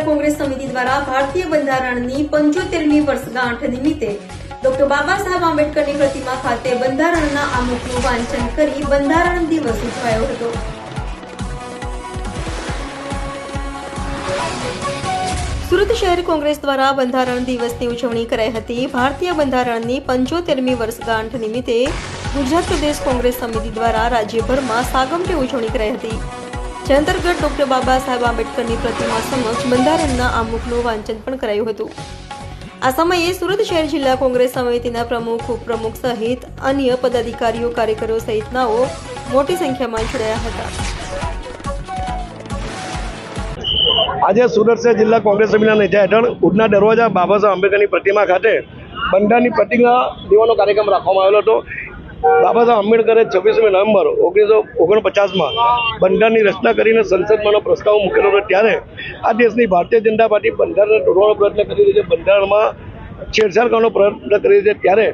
કોંગ્રેસ સમિતિ દ્વારા ભારતીય બંધારણની 75મી વર્ષગાંઠ નિમિત્તે ડોક્ટર બાબા સાહેબ આંબેડકરની પ્રતિમા ખાતે બંધારણના આમુખનું વાંચન કરી બંધારણ દિવસ ઉજવાયો હતો। સુરત શહેર કોંગ્રેસ દ્વારા બંધારણ દિવસની ઉજવણી કરાઈ હતી। ભારતીય બંધારણની 75મી વર્ષગાંઠ નિમિત્તે ગુજરાત પ્રદેશ કોંગ્રેસ સમિતિ દ્વારા રાજ્યભરમાં સાગમટે ઉજવણી કરાઈ હતી, જે અંતર્ગત ડોક્ટર બાબા સાહેબ આંબેડકરની પ્રતિમા સમક્ષ બંધારણના આમુખનું વાંચન પણ કરાયું હતું। આ સમયે સુરત શહેર જિલ્લા કોંગ્રેસ સમિતિના પ્રમુખ, ઉપપ્રમુખ સહિત અન્ય પદાધિકારીઓ, કાર્યકરો સહિતનાઓ મોટી સંખ્યામાં જોડાયા હતા। આજે સુરત શહેર જિલ્લા કોંગ્રેસ સમિતિના નેજા હેઠળ ઉડના દરવાજા બાબા સાહેબ આંબેડકરની પ્રતિમા ખાતે બંધારણની પ્રતિજ્ઞા લેવાનો કાર્યક્રમ રાખવામાં આવેલો હતો। બાબા સાહેબ આંબેડકરે 26મી નવેમ્બર 1949માં બંધારણની રચના કરીને સંસદમાંનો પ્રસ્તાવ મૂકેલો હતો। ત્યારે આ દેશની ભારતીય જનતા પાર્ટી બંધારણને તોડવાનો પ્રયત્ન કરી રહી છે, બંધારણમાં છેડછાડ કરવાનો પ્રયત્ન કરી રહી છે। ત્યારે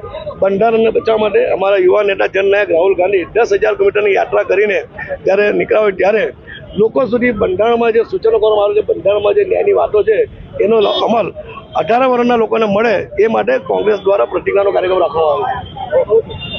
બંધારણને બચાવવા માટે અમારા યુવા નેતા જનનાયક રાહુલ ગાંધી 10,000 કિલોમીટરની યાત્રા કરીને જ્યારે નીકળ્યા હોય ત્યારે લોકો સુધી બંધારણમાં જે સૂચનો કરવામાં આવે છે, બંધારણમાં જે ન્યાયની વાતો છે, એનો અમલ 18 વર્ષના લોકોને મળે એ માટે કોંગ્રેસ દ્વારા પ્રતિજ્ઞાનો કાર્યક્રમ રાખવામાં આવ્યો છે।